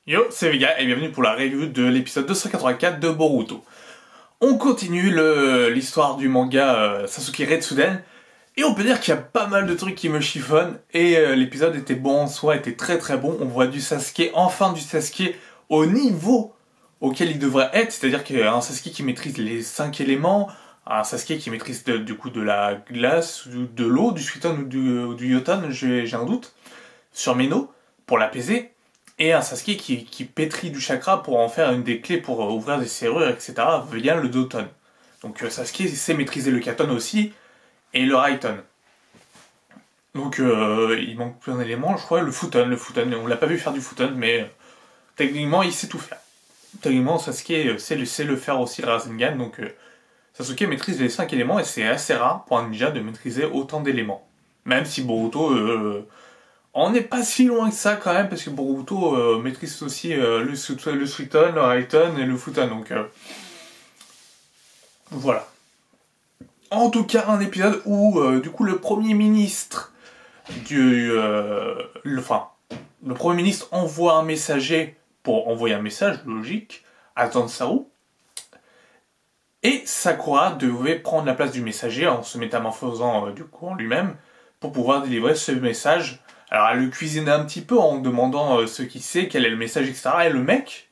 Yo, c'est Vega et bienvenue pour la review de l'épisode 284 de Boruto. On continue l'histoire du manga Sasuke Retsuden et on peut dire qu'il y a pas mal de trucs qui me chiffonnent et l'épisode était bon en soi, était très très bon. On voit du Sasuke, enfin du Sasuke au niveau auquel il devrait être, c'est-à-dire qu'il y a un Sasuke qui maîtrise les 5 éléments, un Sasuke qui maîtrise du coup de la glace, de l'eau, du Suiton ou du Yoton, j'ai un doute, sur Mino pour l'apaiser. Et un Sasuke qui pétrit du chakra pour en faire une des clés pour ouvrir des serrures, etc. via le Doton. Donc Sasuke sait maîtriser le Katon aussi, et le Raiton. Donc il manque un élément, je crois, le Futon. On l'a pas vu faire du Futon, mais techniquement il sait tout faire. Techniquement Sasuke sait le faire aussi, le Rasengan, donc Sasuke maîtrise les 5 éléments, et c'est assez rare pour un ninja de maîtriser autant d'éléments. Même si Boruto... on n'est pas si loin que ça quand même, parce que Boruto maîtrise aussi le Suiton, le Raiton et le Futon, donc voilà. En tout cas, un épisode où du coup le Premier ministre le Premier ministre envoie un messager pour envoyer un message logique à Zansaru, et Sakura devait prendre la place du messager en se métamorphosant du coup en lui-même pour pouvoir délivrer ce message. Alors elle le cuisine un petit peu en demandant ce qu'il sait, quel est le message, etc. Et le mec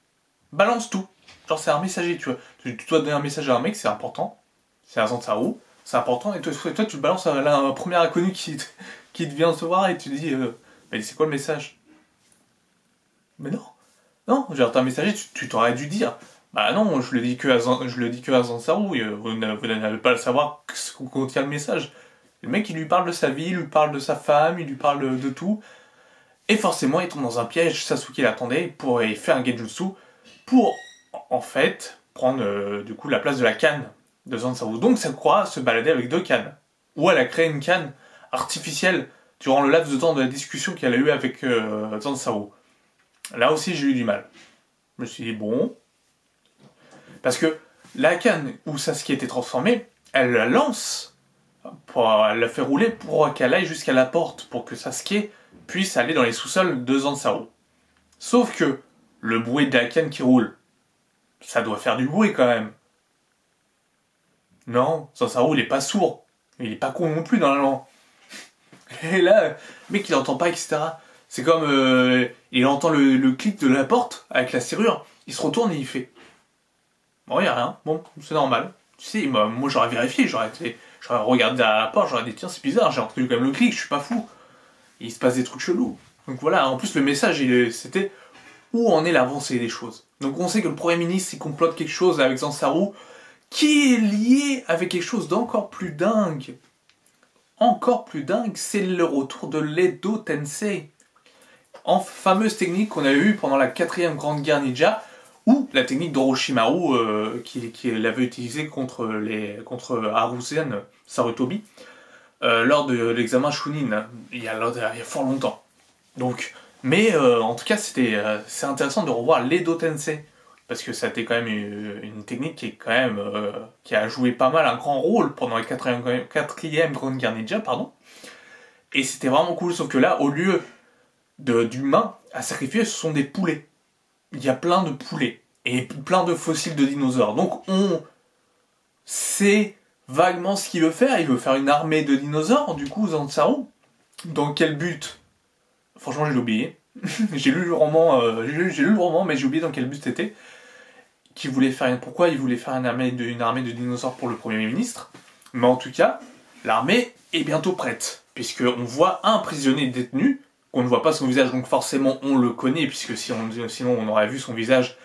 balance tout. Genre c'est un messager, tu vois. Tu dois donner un message à un mec, c'est important. C'est un Zansaru, c'est important. Et toi tu le balances à un premier inconnu qui te vient te voir et tu dis mais c'est quoi le message? Mais non. Non, genre t'as un messager, tu t'aurais dû dire. Bah non, je le dis que à Zansaru, vous n'avez pas à savoir ce que contient le message. Le mec, il lui parle de sa vie, il lui parle de sa femme, il lui parle de tout. Et forcément, il tombe dans un piège. Sasuke l'attendait pour y faire un genjutsu pour, en fait, prendre du coup la place de la canne de Zansaru. Donc Sakura se baladait avec 2 cannes. Ou elle a créé une canne artificielle durant le laps de temps de la discussion qu'elle a eue avec Zansaru. Là aussi, j'ai eu du mal. Je me suis dit, bon... Parce que la canne où Sasuke était transformé, elle la lance, elle la fait rouler pour qu'elle aille jusqu'à la porte, pour que Sasuke puisse aller dans les sous-sols de Zansaru. Sauf que le bruit de la canne qui roule, ça doit faire du bruit quand même. Non, Zansaru il est pas sourd, il est pas con non plus normalement. Et là, le mec il entend pas, etc. C'est comme il entend le clic de la porte avec la serrure, il se retourne et il fait bon, y a rien, bon, c'est normal. Tu sais, moi j'aurais vérifié, j'aurais regardé à la porte, j'aurais dit tiens, c'est bizarre, j'ai entendu quand même le clic, je suis pas fou. Et il se passe des trucs chelous. Donc voilà, en plus le message, c'était où en est l'avancée des choses. Donc on sait que le Premier ministre, il complote quelque chose avec Zansaru, qui est lié avec quelque chose d'encore plus dingue. Encore plus dingue, c'est le retour de l'Edo Tensei. En fameuse technique qu'on a eue pendant la 4ème Grande Guerre Ninja, ou la technique d'Orochimaru qu'il avait utilisée contre Haruzen Sarutobi lors de l'examen Chunin, il y a fort longtemps. Donc, mais en tout cas, c'est intéressant de revoir l'Edo Tensei, parce que ça a été quand même une technique qui est quand même qui a joué pas mal un grand rôle pendant la 4ème Grande Guerre Ninja, pardon. Et c'était vraiment cool, sauf que là, au lieu d'humains à sacrifier, ce sont des poulets. Il y a plein de poulets et plein de fossiles de dinosaures. Donc on sait vaguement ce qu'il veut faire. Il veut faire une armée de dinosaures, du coup, Zansaru. Dans quel but? Franchement, j'ai oublié. J'ai lu le roman, mais j'ai oublié dans quel but c'était. Pourquoi il voulait faire une armée de dinosaures pour le Premier ministre. Mais en tout cas, l'armée est bientôt prête. Puisqu'on voit un prisonnier détenu, qu'on ne voit pas son visage, donc forcément on le connaît, puisque sinon on aurait vu son visage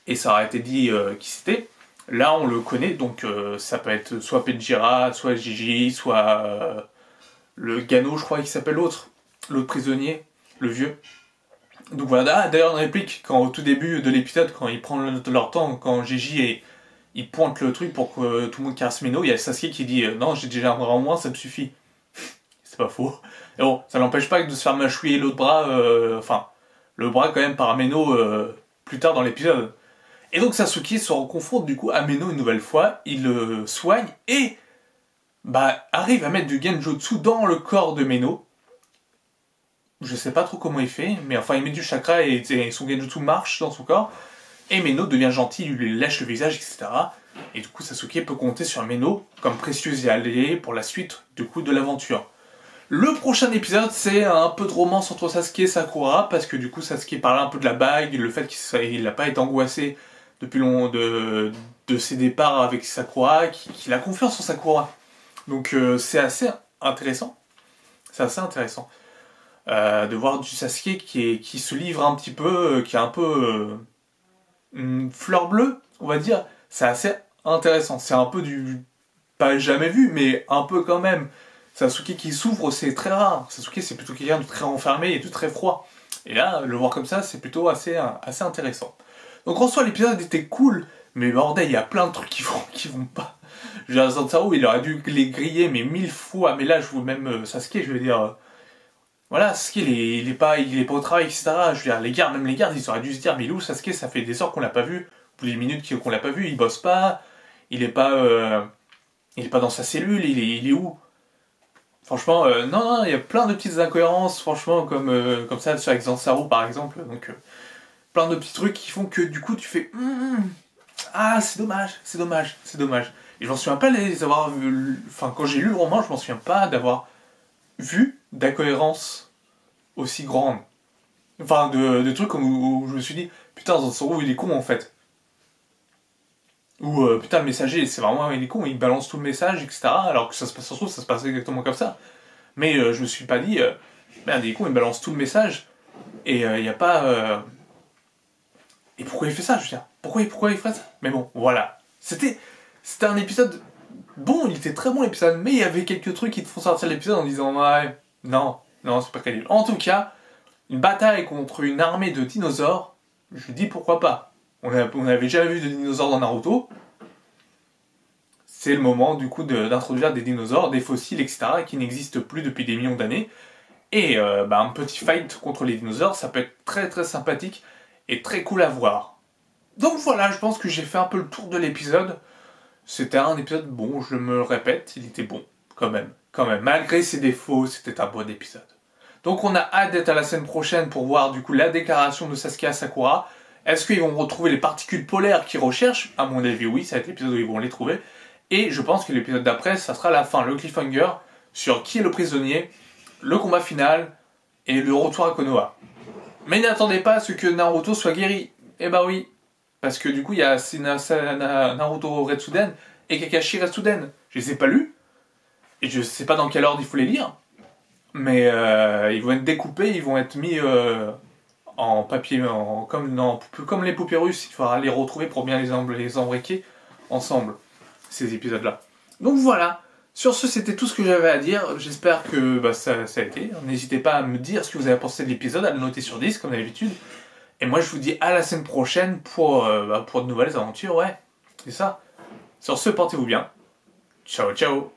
et ça aurait été dit qui c'était. Là on le connaît, donc ça peut être soit Pedjira, soit Gigi, soit le Gano, je crois qu'il s'appelle l'autre prisonnier, le vieux. Donc voilà, d'ailleurs une réplique, quand au tout début de l'épisode, quand ils prennent leur temps, quand Gigi il pointe le truc pour que tout le monde caresse Mino, il y a Sasuke qui dit non, j'ai déjà un bras en moins, ça me suffit. C'est pas faux. Et bon, ça n'empêche pas de se faire mâchouiller l'autre bras, le bras quand même par Ameno plus tard dans l'épisode. Et donc Sasuke se reconfronte du coup à Ameno une nouvelle fois, il le soigne et arrive à mettre du genjutsu dans le corps de Meno. Je sais pas trop comment il fait, mais enfin il met du chakra et son genjutsu marche dans son corps. Et Meno devient gentil, il lui lèche le visage, etc. Et du coup Sasuke peut compter sur Meno comme précieux et allié pour la suite du coup de l'aventure. Le prochain épisode, c'est un peu de romance entre Sasuke et Sakura, parce que du coup Sasuke parle un peu de la bague, le fait qu'il n'a pas été angoissé depuis de ses départs avec Sakura, qu'il a confiance en Sakura. Donc c'est assez intéressant. C'est assez intéressant de voir du Sasuke qui se livre un petit peu, qui est un peu une fleur bleue, on va dire. C'est assez intéressant. C'est un peu du... pas jamais vu, mais un peu quand même. Sasuke qui s'ouvre, c'est très rare. Sasuke, c'est plutôt quelqu'un de très renfermé et de très froid. Et là, le voir comme ça, c'est plutôt assez intéressant. Donc en soi, l'épisode était cool, mais bordel, il y a plein de trucs qui vont pas. Je veux dire, Zantaru, il aurait dû les griller, mais 1000 fois. Mais là, je vois même Sasuke, je veux dire... voilà, Sasuke, il est pas au travail, etc. Je veux dire, même les gardes, ils auraient dû se dire, mais Lou, Sasuke, ça fait des heures qu'on l'a pas vu. Plus des minutes qu'on l'a pas vu, il bosse pas, il est pas dans sa cellule, il est où? Franchement, non, il y a plein de petites incohérences, franchement, comme ça, avec Zansaru par exemple. Donc, plein de petits trucs qui font que du coup, tu fais ah, c'est dommage, c'est dommage, c'est dommage. Et je m'en souviens pas les avoir vu. Enfin, quand j'ai lu le roman, je m'en souviens pas d'avoir vu d'incohérences aussi grandes. Enfin, de trucs où je me suis dit, putain, Zansaru, il est con en fait. Ou putain, le messager, c'est vraiment, il est con, il balance tout le message, etc. Alors que ça se trouve, ça se passe exactement comme ça. Mais je me suis pas dit, merde, il est con, il balance tout le message, et il n'y a pas... Et pourquoi il fait ça, je veux dire? Pourquoi il ferait ça? Mais bon, voilà. C'était un épisode... Bon, il était très bon l'épisode, mais il y avait quelques trucs qui te font sortir l'épisode en disant, ouais, non, c'est pas crédible. En tout cas, une bataille contre une armée de dinosaures, je dis pourquoi pas. On n'avait jamais vu de dinosaures dans Naruto. C'est le moment, du coup, d'introduire des dinosaures, des fossiles, etc., qui n'existent plus depuis des millions d'années. Et un petit fight contre les dinosaures, ça peut être très très sympathique et très cool à voir. Donc voilà, je pense que j'ai fait un peu le tour de l'épisode. C'était un épisode bon, je me le répète, il était bon, quand même. Malgré ses défauts, c'était un bon épisode. Donc on a hâte d'être à la semaine prochaine pour voir du coup la déclaration de Sasuke à Sakura. Est-ce qu'ils vont retrouver les particules polaires qu'ils recherchent? À mon avis, oui, ça va être l'épisode où ils vont les trouver. Et je pense que l'épisode d'après, ça sera la fin, le cliffhanger, sur qui est le prisonnier, le combat final et le retour à Konoha. Mais n'attendez pas à ce que Naruto soit guéri. Eh bah oui, parce que du coup il y a Naruto Retsuden et Kakashi Retsuden. Je les ai pas lus, et je sais pas dans quel ordre il faut les lire, mais ils vont être découpés, ils vont être mis en papier, comme les poupées russes, il faudra les retrouver pour bien les embriquer ensemble, ces épisodes-là. Donc voilà. Sur ce, c'était tout ce que j'avais à dire. J'espère que ça a été. N'hésitez pas à me dire ce que vous avez pensé de l'épisode, à le noter sur 10 comme d'habitude. Et moi, je vous dis à la semaine prochaine pour de nouvelles aventures. Ouais, c'est ça. Sur ce, portez-vous bien. Ciao, ciao.